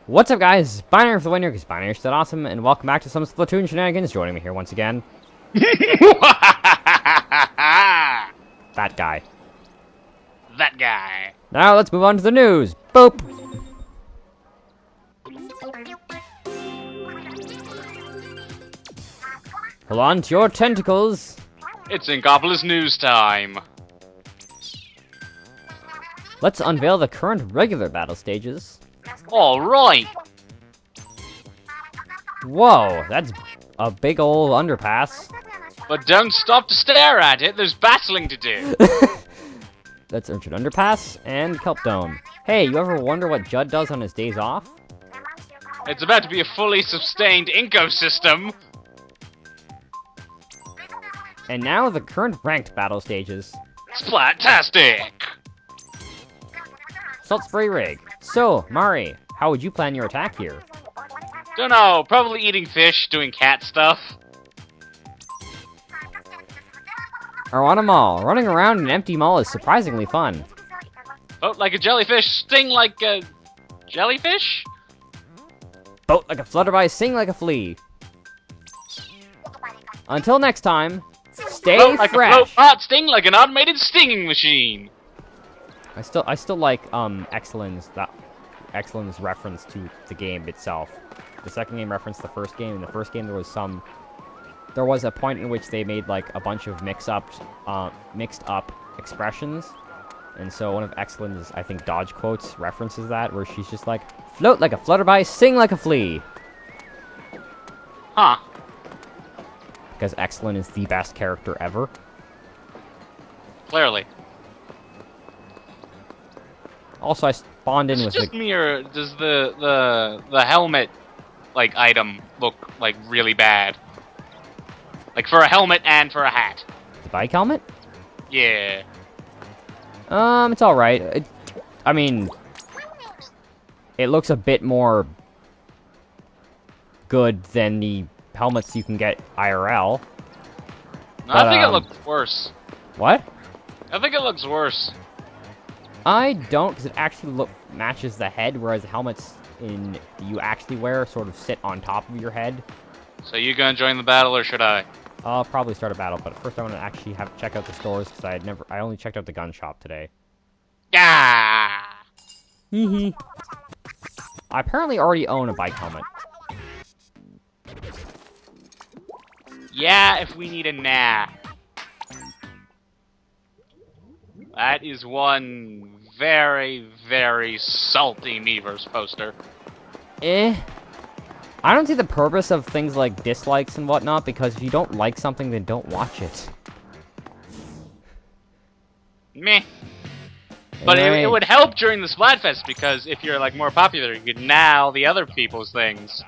What's up, guys? Binary for the win here, because Binary is awesome, and welcome back to some Splatoon Shenanigans. Joining me here once again, that guy. That guy. Now let's move on to the news. Boop! Hold on to your tentacles. It's Inkopolis news time. Let's unveil the current regular battle stages. Alright. Whoa, that's a big old underpass. But don't stop to stare at it, there's battling to do. That's Urchin Underpass and Kelp Dome. Hey, you ever wonder what Judd does on his days off? It's about to be a fully sustained Inko system. And now the current ranked battle stages. Splat-tastic! Salt Spray Rig. So, Mari, how would you plan your attack here? Dunno, probably eating fish, doing cat stuff. Arwana Mall. Running around an empty mall is surprisingly fun. Float like a jellyfish, sting like a jellyfish? Boat like a flutterby, sing like a flea. Until next time, stay Float like fresh. a float pot, sting like an automated stinging machine. I still like Excellence reference to the game itself. The second game referenced the first game. In the first game, there was a point in which they made like a bunch of mixed up expressions, and so one of Excellent's, I think, dodge quotes references that, where she's just like, "Float like a flutterby, sing like a flea." Huh. Because Excellent is the best character ever. Clearly. Also, I spawned in Is it with just me, or does the helmet, like, item look, like, really bad? Like, for a helmet and for a hat. the bike helmet. Yeah. It's alright. I mean, it looks a bit more good than the helmets you can get IRL. No, But, I think it looks worse. What? I think it looks worse. I don't, because it actually matches the head, whereas the helmets you actually wear sort of sit on top of your head. So you gonna join the battle, or should I? I'll probably start a battle, but first I want to actually check out the stores, because I only checked out the gun shop today. Ah! Hehe. I apparently already own a bike helmet. Yeah, if we need a nah. That is one very, very salty Meverse poster. I don't see the purpose of things like dislikes and whatnot, because if you don't like something, then don't watch it. Meh. But it would help during the Splatfest, because if you're, like, more popular, you could nah all the other people's things.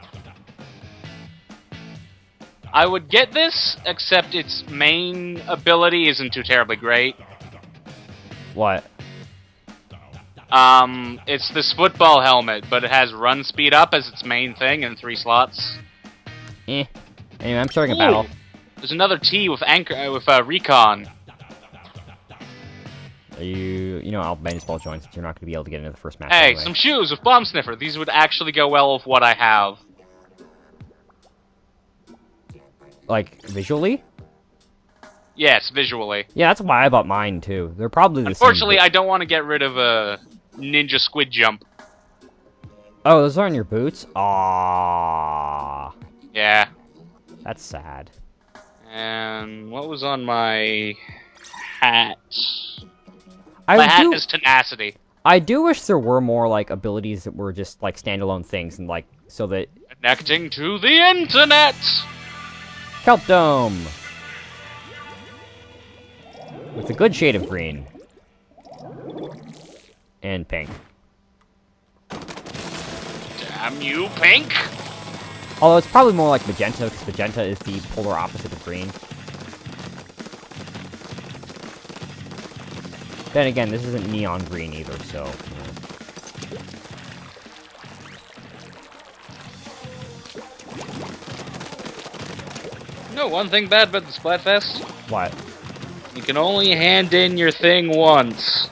I would get this, except its main ability isn't too terribly great. What? It's this football helmet, but it has run speed up as its main thing in 3 slots. Anyway, I'm starting a battle. There's another T with recon. You know, I'll baseball join since you're not going to be able to get into the first match. Hey, anyway. some shoes with bomb sniffer. These would actually go well with what I have. Like, visually? Yes, visually. Yeah, that's why I bought mine, too. They're probably the Unfortunately, same. I don't want to get rid of a ninja squid jump. Oh, those aren't your boots? Aww. Yeah. That's sad. And what was on my hat? I My hat do, is tenacity. I do wish there were more, like, abilities that were just, like, standalone things, and, like, so that... Connecting to the internet! Kelp Dome! With a good shade of green. And pink. Damn you, pink! Although it's probably more like magenta, because magenta is the polar opposite of green. Then again, this isn't neon green either, so... You know one thing bad about the Splatfest? What? You can only hand in your thing once.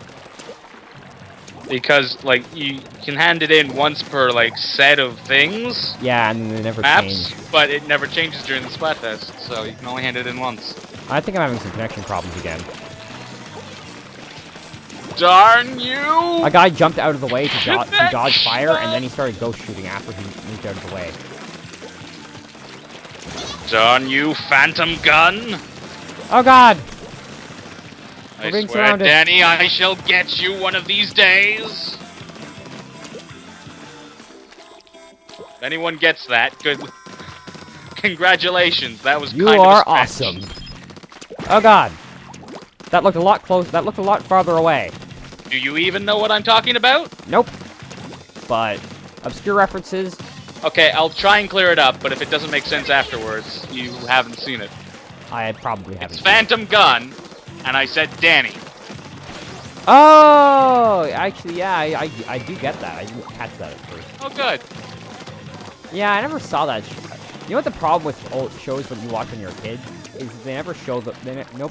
because like you can hand it in once per like set of things, Yeah, and they never maps, change. but it never changes during the splat test, so you can only hand it in once. I think I'm having some connection problems again. Darn you! A guy jumped out of the way to dodge fire, and then he started ghost shooting after he moved out of the way. Darn you, phantom gun! Oh god! I being swear, surrounded. Danny, I shall get you one of these days. If anyone gets that, good. Congratulations, that was You kind of a are stretch. awesome. Oh god. That looked a lot close. That looked a lot farther away. Do you even know what I'm talking about? Nope. But obscure references. Okay, I'll try and clear it up, but if it doesn't make sense afterwards, you haven't seen it. I probably haven't. It's Phantom Gun, and I said Danny. Oh, actually, yeah, I do get that. I didn't catch that at first. Oh, good. Yeah, I never saw that. You know what the problem with old shows when you watch when you're a kid is they never show them. None of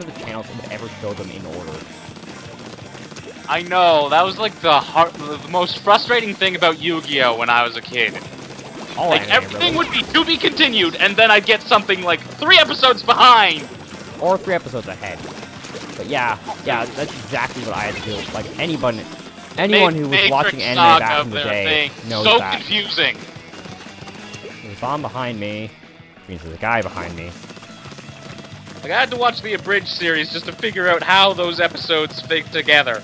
the channels would ever show them in order. I know, that was like the most frustrating thing about Yu-Gi-Oh! When I was a kid. All Like, anime, everything really. would be to be continued, and then I'd get something like 3 episodes behind! Or 3 episodes ahead. But yeah, that's exactly what I had to do. Like anyone who was watching anime Saga back of in the their day thing. knows So that. confusing. There's a bomb behind me. Which means there's a guy behind me. Like, I had to watch the abridged series just to figure out how those episodes fit together.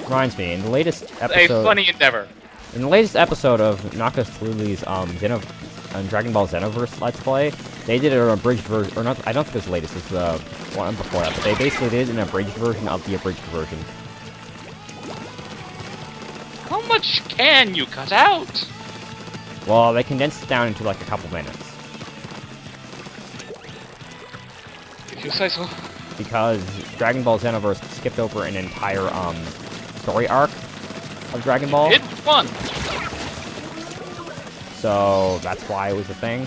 Reminds me, in the latest A episode, funny endeavor. in the latest episode of Naka's Dragon Ball Xenoverse Let's Play, they did an abridged version, or not. I don't think it was the latest. It's the one before that. But they basically did an abridged version of the abridged version. How much can you cut out? Well, they condensed it down into like a couple minutes If you say so. because Dragon Ball Xenoverse skipped over an entire story arc of Dragon Ball. It's fun. So that's why it was a thing.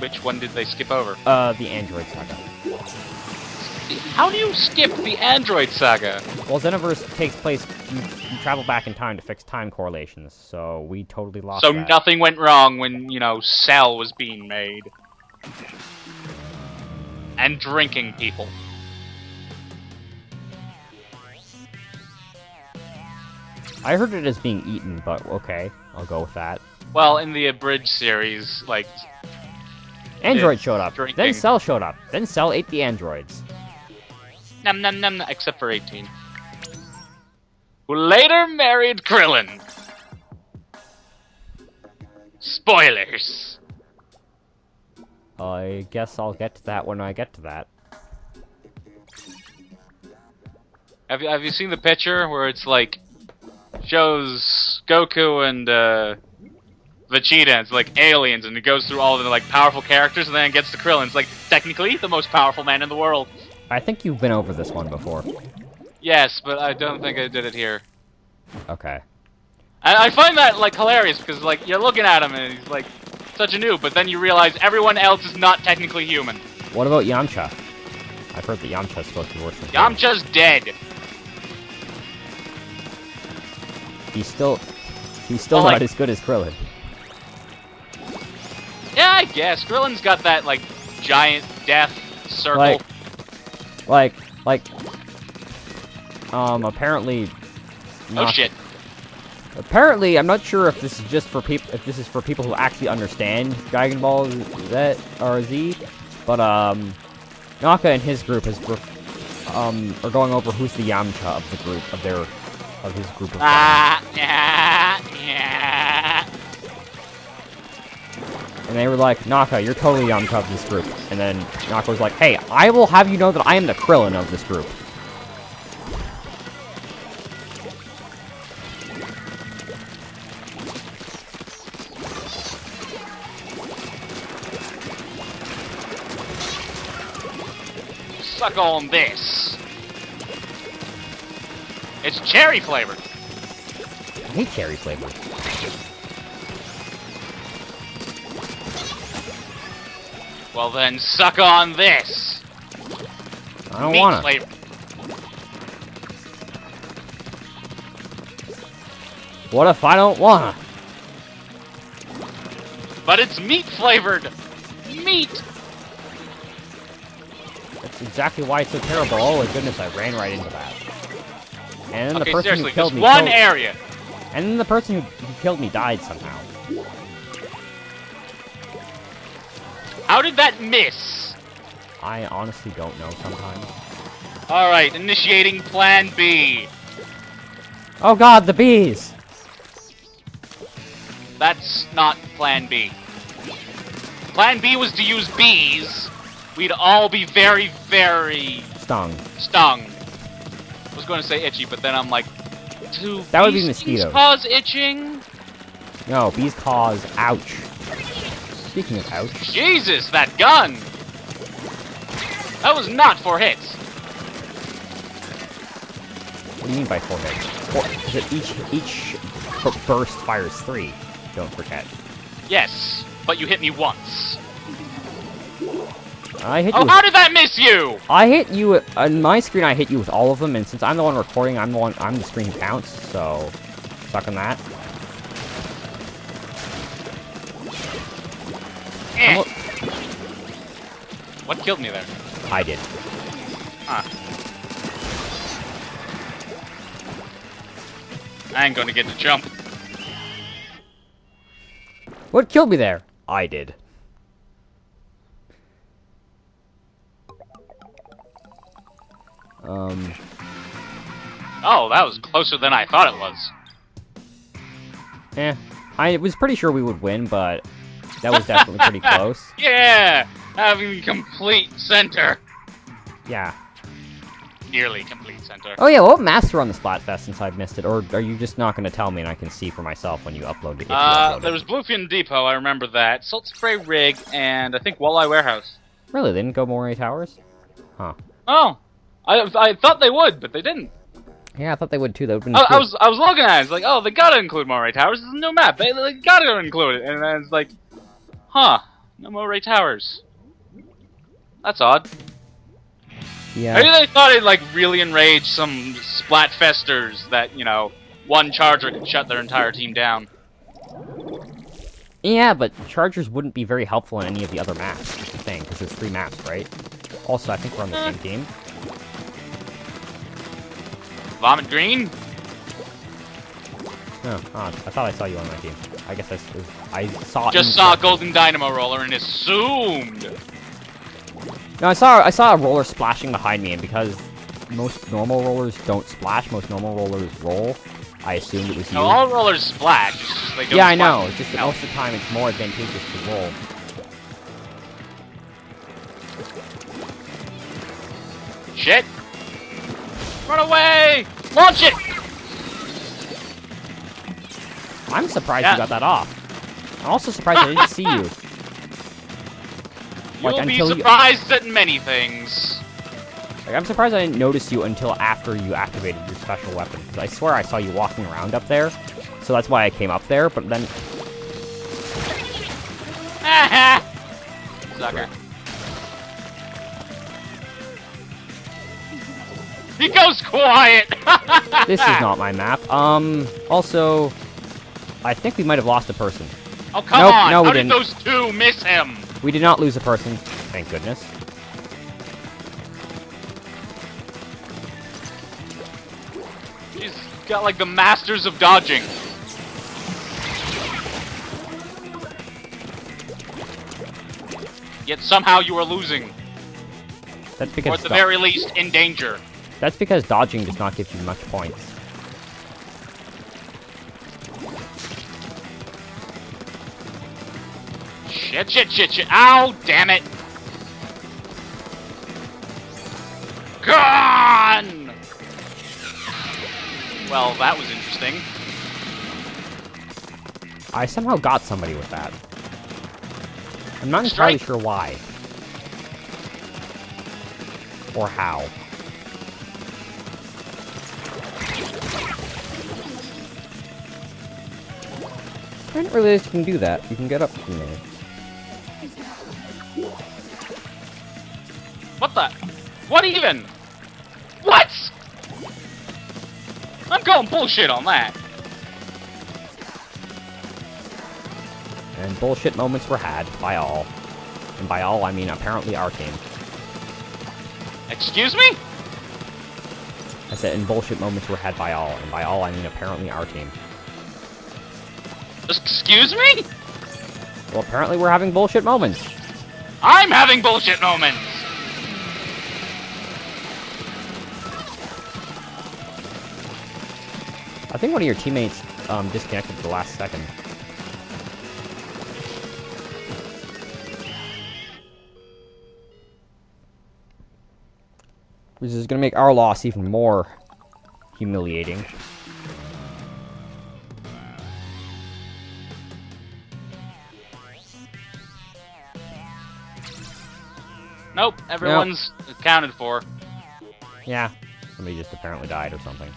Which one did they skip over? The Android Saga. How do you skip the Android Saga? Well, Xenoverse takes place, you travel back in time to fix time correlations, so we totally lost So that. nothing went wrong when, you know, Cell was being made. And drinking people. I heard it as being eaten, but okay, I'll go with that. Well, in the abridged series, like... Android It's showed up, then drinking. Cell showed up, then Cell ate the androids. Num num num, except for 18. Who later married Krillin. Spoilers. I guess I'll get to that when I get to that. Have you seen the picture where it's like shows Goku and Vegeta, and it's like aliens, and it goes through all of the like powerful characters, and then it gets to Krillin. It's like technically the most powerful man in the world. I think you've been over this one before. Yes, but I don't think I did it here. Okay. I find that like hilarious because like you're looking at him and he's like such a noob, but then you realize everyone else is not technically human. What about Yamcha? I've heard that Yamcha's supposed to be worse than him. Yamcha's dead. He's still Well, not like- as good as Krillin. Yeah, I guess Krillin's got that like giant death circle. Apparently. Oh not- shit. Apparently, I'm not sure if this is just for people. If this is for people who actually understand Dragon Ball Z or Z, but Naka and his group are going over who's the Yamcha of the group of his group of friends. Yeah. And they were like, Naka, you're totally Yamcha of this group. And then Naka was like, hey, I will have you know that I am the Krillin of this group. Suck on this. It's cherry flavored. I hate cherry flavor. Well then, suck on this. I don't Meat wanna. flavor. What if I don't wanna? But it's meat flavored. Meat. That's exactly why it's so terrible. Oh my goodness, I ran right into that. And then the Okay, person seriously, who killed just me one area. And then the person who killed me died somehow. How did that miss? I honestly don't know sometimes. Alright, initiating Plan B. Oh god, the bees! That's not Plan B. Plan B was to use bees. We'd all be very, very... Stung. stung. I was going to say itchy, but then I'm like... Do That would be bees mosquitoes. cause itching? No, bees cause ouch. Speaking of ouch. Jesus, that gun! That was not 4 hits. What do you mean by 4 hits? Because each burst fires 3. Don't forget. Yes, but you hit me once. I hit you. Oh, how did that miss you? I hit you on my screen. I hit you with all of them, and since I'm the one recording, I'm the screen who counts. So, suck on that. Eh. What killed me there? I did. Huh. I ain't gonna get the jump. What killed me there? I did. Oh, that was closer than I thought it was. I was pretty sure we would win, but that was definitely pretty close. Yeah! Having complete center. Yeah. Nearly complete center. Oh yeah, what maps are on the Splatfest since I've missed it? Or are you just not going to tell me and I can see for myself when you upload it? If you upload There it? was Bluefin Depot, I remember that. Salt Spray Rig, and I think Walleye Warehouse. Really? They didn't go Moray Towers? Huh. Oh! I thought they would, but they didn't. Yeah, I thought they would too. That would have been I cool. was looking at it, it's like, oh, they gotta include Moray Towers, it's a new map, they gotta include it, and then it's like, huh, no Moray Towers. That's odd. Yeah. Maybe they thought it'd, like, really enrage some Splatfesters that, you know, one charger could shut their entire team down. Yeah, but Chargers wouldn't be very helpful in any of the other maps, is the thing, because there's 3 maps, right? Also, I think we're on the same team. Vomit Green? Oh, I thought I saw you on my team. I guess I saw it. Just saw a Golden Dynamo Roller and assumed! No, I saw a roller splashing behind me, and because most normal rollers don't splash, most normal rollers roll, I assumed it was you. No, all rollers splash, it's just they don't Yeah, I splash know. with Just that no. most of the time, it's more advantageous to roll. Shit! Run away! Launch it! I'm surprised Yeah. you got that off. I'm also surprised I didn't see you. Like, You'll be until surprised at many things. Like, I'm surprised I didn't notice you until after you activated your special weapon. Because I swear I saw you walking around up there. So that's why I came up there, but then... Sucker. He goes quiet! This is not my map. Also... I think we might have lost a person. Oh, come Nope, on! no, we How did didn't. those two miss him? We did not lose a person. Thank goodness. He's got like the masters of dodging. Yet somehow you are losing. That's Or because... at the very least, in danger. That's because dodging does not give you much points. Shit, shit, shit, shit. Ow, damn it. Gone! Well, that was interesting. I somehow got somebody with that. I'm not entirely Strike. sure why. Or how. I didn't realize you can do that. You can get up from there. What the? What even? What? I'm calling bullshit on that. And bullshit moments were had by all. And by all, I mean apparently our team. Excuse me? I said, and bullshit moments were had by all. And by all, I mean apparently our team. Excuse me? Well, apparently we're having bullshit moments. I'm having bullshit moments! I think one of your teammates disconnected at the last second. Which is going to make our loss even more humiliating. Nope, everyone's accounted for. Yeah, somebody just apparently died or something.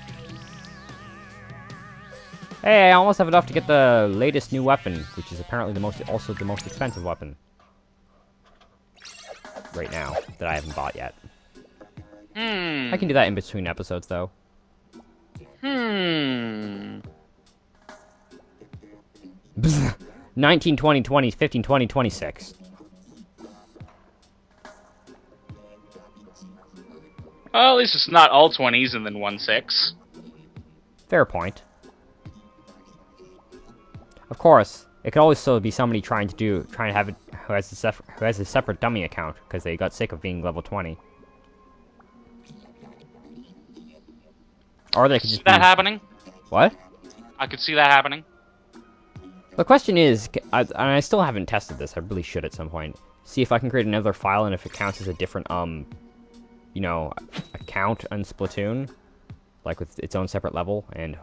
Hey, I almost have enough to get the latest new weapon, which is apparently also the most expensive weapon. Right now, that I haven't bought yet. I can do that in between episodes, though. 19, 20, 20, 15, 20, 26. Well, at least it's not all 20s and then 1/6. Fair point. Of course, it could always still be somebody trying to have it who has a separate dummy account because they got sick of being level 20. Or they could just Is that happening? What? I could see that happening. The question is, and I still haven't tested this, I really should at some point, see if I can create another file and if it counts as a different, you know, account on Splatoon, like with its own separate level, and,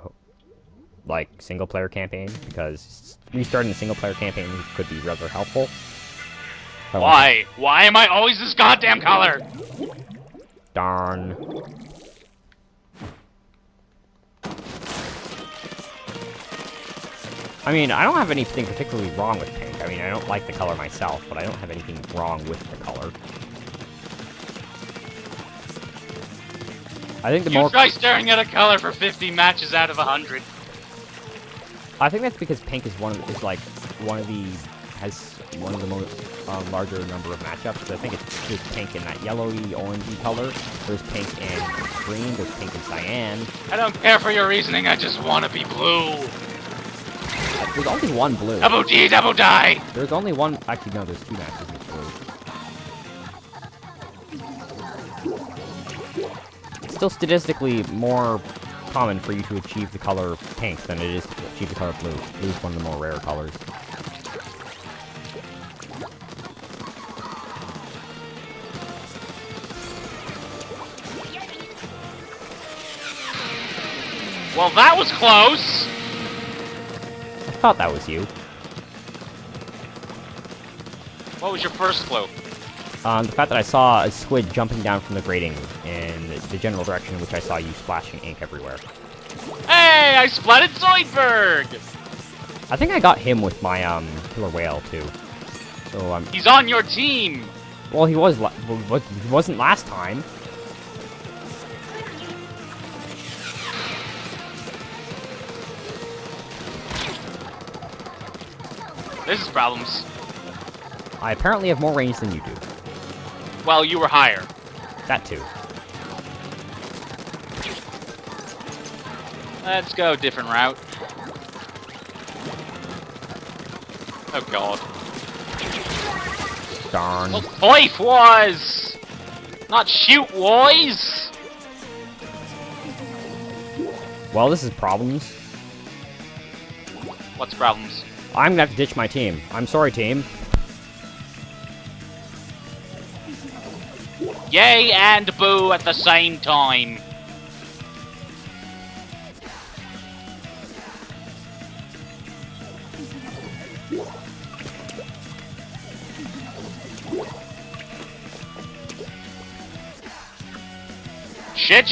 like, single-player campaign, because restarting the single-player campaign could be rather helpful. Why? Why am I always this goddamn color? Darn. I mean, I don't have anything particularly wrong with pink. I mean, I don't like the color myself, but I don't have anything wrong with the color. I think the more... You try staring at a color for 50 matches out of 100. I think that's because pink is one of the most larger number of matchups. I think there's pink in that yellowy, orangey color. There's pink in green. There's pink in cyan. I don't care for your reasoning. I just want to be blue. There's only one blue. Double D, double die. There's only one. Actually, no. There's two matches with blue. It's still statistically more common for you to achieve the color pink than it is to achieve the color blue. Blue is one of the more rare colors. Well, that was close. I thought that was you. What was your first clue? The fact that I saw a squid jumping down from the grating in the general direction in which I saw you splashing ink everywhere. Hey, I splatted Zoidberg! I think I got him with my killer whale too. So he's on your team. Well, he wasn't last time. This is problems. I apparently have more range than you do. Well, you were higher. That too. Let's go different route. Oh god. Darn. Well, Poif was! Not shoot wise! Well, this is problems. What's problems? I'm gonna have to ditch my team. I'm sorry, team. Yay and boo at the same time. Shit.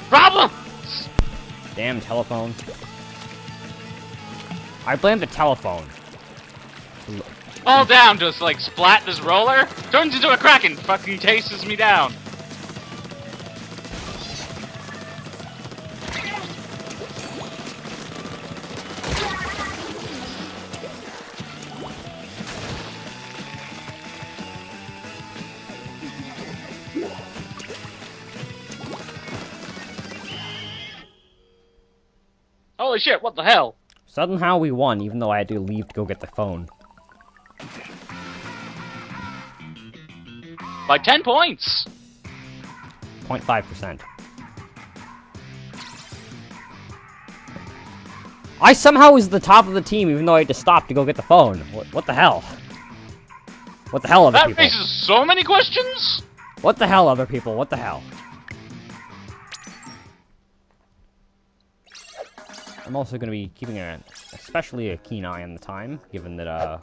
Problems! Damn telephone. I blame the telephone. Fall down, just like splat this roller, turns into a kraken, fucking chases me down. Holy shit, what the hell? Somehow we won, even though I had to leave to go get the phone. By 10 points! 0.5%. I somehow was the top of the team, even though I had to stop to go get the phone. What the hell? What the hell, other people? That raises so many questions! What the hell, other people? What the hell? I'm also going to be keeping especially a keen eye on the time, given that,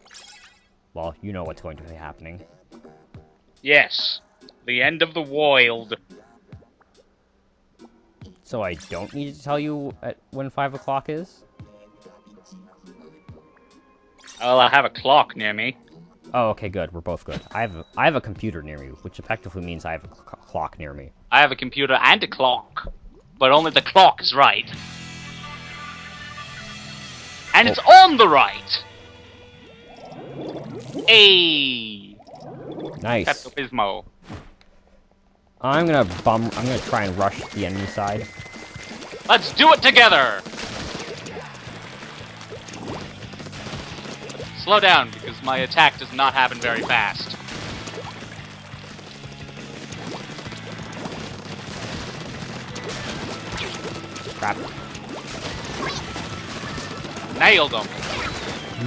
well, you know what's going to be happening. Yes. The end of the world. So I don't need to tell you when 5 o'clock is? Well, I have a clock near me. Oh, okay, good. We're both good. I have a computer near me, which effectively means I have a clock near me. I have a computer and a clock. But only the clock is right. And it's on the right! Hey! Nice. Pepto-Bismol. I'm gonna try and rush the enemy side. Let's do it together! Slow down, because my attack does not happen very fast. Crap. Nailed him.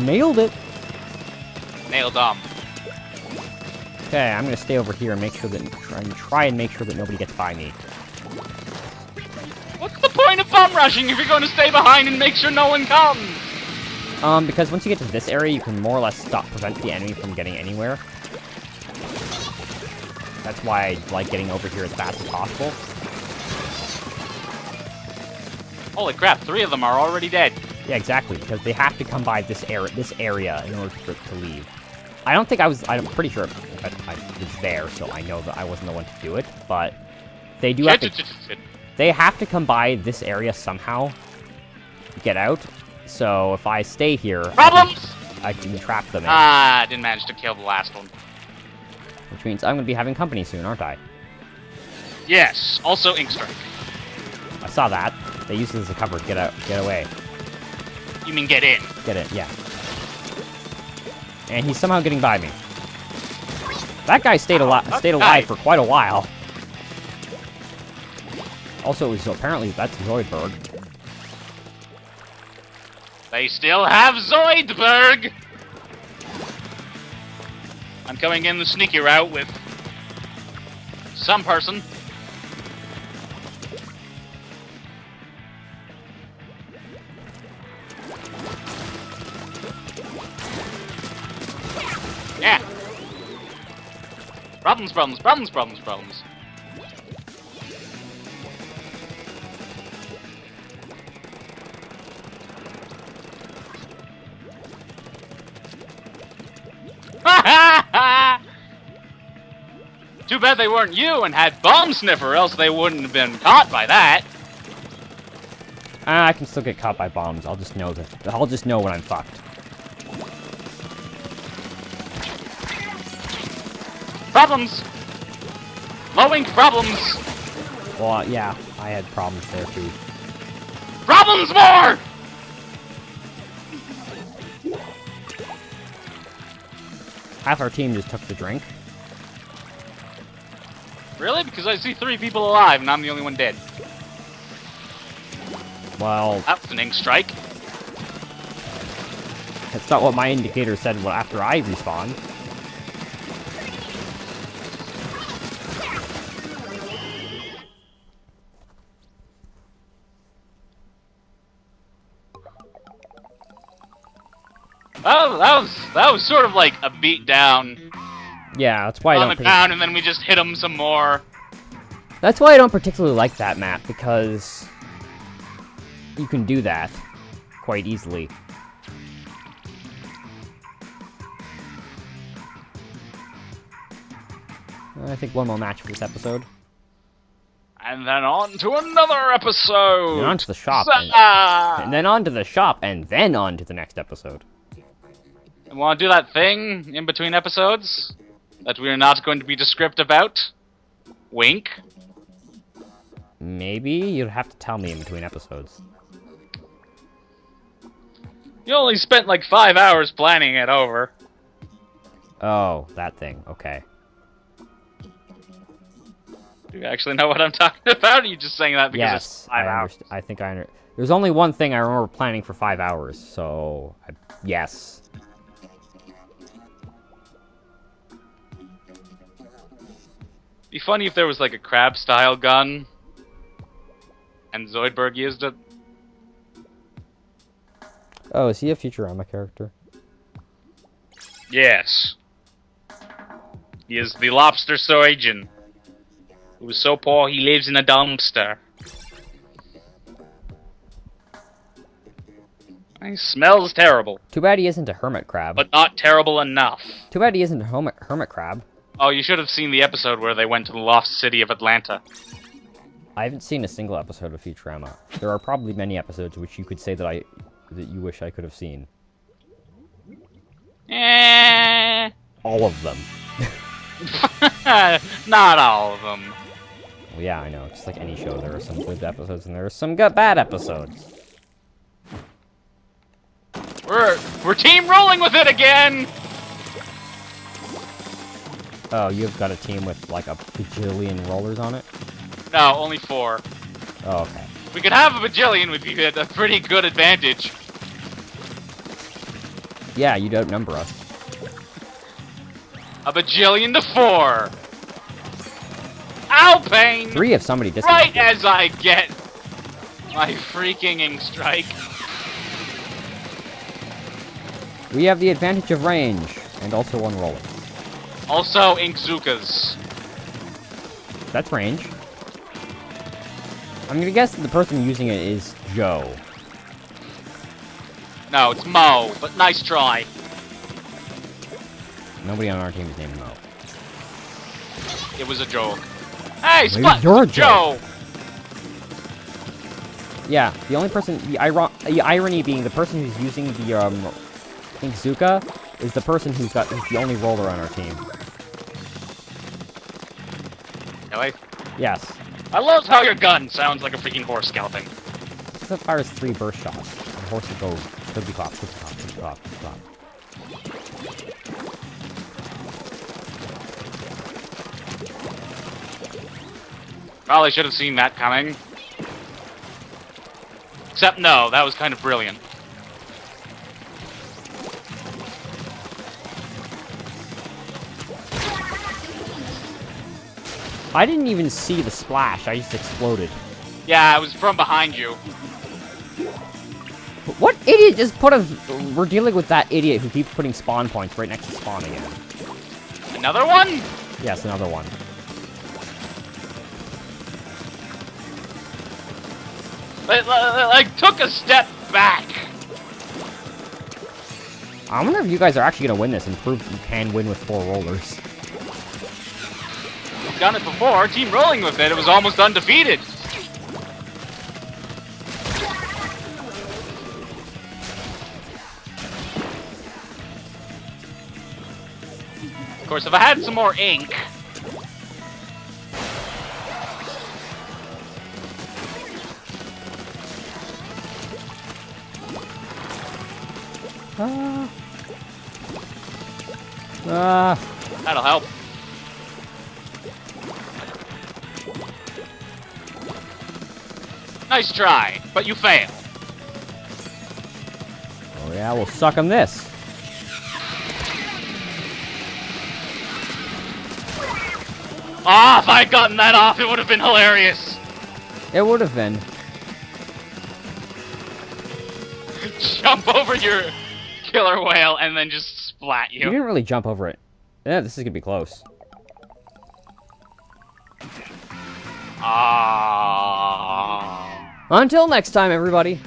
Nailed it! Nailed him. Okay, I'm gonna stay over here and make sure that try and make sure that nobody gets by me. What's the point of bomb rushing if you're going to stay behind and make sure no one comes? Because once you get to this area, you can more or less prevent the enemy from getting anywhere. That's why I like getting over here as fast as possible. Holy crap, 3 of them are already dead. Yeah, exactly, because they have to come by this area in order to leave. I'm pretty sure I was there, so I know that I wasn't the one to do it, but they do have to... They have to come by this area somehow to get out, so if I stay here... Problems! I can trap them in. Ah, I didn't manage to kill the last one. Which means I'm going to be having company soon, aren't I? Yes, also Ink Strike. I saw that. They used it as a cover to get away. You mean get in? Get in, yeah. And he's somehow getting by me. That guy stayed alive for quite a while. Also, it was apparently that's Zoidberg. They still have Zoidberg! I'm coming in the sneaky route with some person. Yeah. Problems. Too bad they weren't you and had Bomb Sniffer, else they wouldn't have been caught by that. I can still get caught by bombs. I'll just know when I'm fucked. Problems! Low-ink problems! Well, yeah, I had problems there too. Problems more! Half our team just took the drink. Really? Because I see 3 people alive and I'm the only one dead. Well, That was an Ink Strike. that's not what my indicator said after I respawned. That was sort of like a beat down Yeah, that's why on the ground, and then we just hit him some more. That's why I don't particularly like that map, because you can do that quite easily. I think one more match for this episode. And then on to another episode! And on to the shop. And then on to the shop, and then on to the next episode. And want to do that thing in between episodes? That we are not going to be descriptive about? Wink. Maybe you'd have to tell me in between episodes. You only spent like 5 hours planning it over. Oh, that thing. Okay. Do you actually know what I'm talking about? Or are you just saying that because it's Yes, 5 hours? I think I understand. There's only one thing I remember planning for 5 hours, so yes. Be funny if there was like a crab-style gun, and Zoidberg used it. Oh, is he a Futurama character? Yes. He is the lobster surgeon, who is so poor he lives in a dumpster. He smells terrible, Too bad he isn't a hermit crab. but not terrible enough. Too bad he isn't a hermit crab. Oh, you should have seen the episode where they went to the lost city of Atlanta. I haven't seen a single episode of Futurama. There are probably many episodes which you could say that you wish I could have seen. All of them. Not all of them. Well, yeah, I know. Just like any show, there are some good episodes and there are some bad episodes. We're team rolling with it again. Oh, you've got a team with like a bajillion rollers on it? No, only 4. Oh, okay. We could have a bajillion if you had a pretty good advantage. Yeah, you'd outnumber us. A bajillion to 4. Ow, pain! 3 if somebody disconnected. Right as I get my freaking ink strike. We have the advantage of range, and also 1 roller. Also, Inkzookas. That's range. I'm gonna guess that the person using it is Joe. No, it's Mo, but nice try. Nobody on our team is named Mo. It was a joke. Hey, Maybe Splat! you're a Joe! Yeah, the only person, the irony being the person who's using the Inkzooka is the person who's the only roller on our team. Really? Yes. I love how your gun sounds like a freaking horse scalping. This fires 3 burst shots. And horses go clippy clop, clippy clop, clippy clop, clippy clop. Probably should have seen that coming. Except no, that was kind of brilliant. I didn't even see the splash, I just exploded. Yeah, it was from behind you. What idiot just put a... We're dealing with that idiot who keeps putting spawn points right next to spawn again. Another one? Yes, another one. Like, took a step back. I wonder if you guys are actually going to win this and prove you can win with 4 rollers. We've done it before. Team rolling with it. It was almost undefeated. Of course, if I had some more ink... That'll help. Nice try, but you fail. Oh yeah, we'll suck on this. Ah, if I'd gotten that off, it would have been hilarious. It would have been. Jump over your killer whale and then just splat You you. didn't really jump over it. Yeah, this is gonna be close. Ah. Until next time, everybody.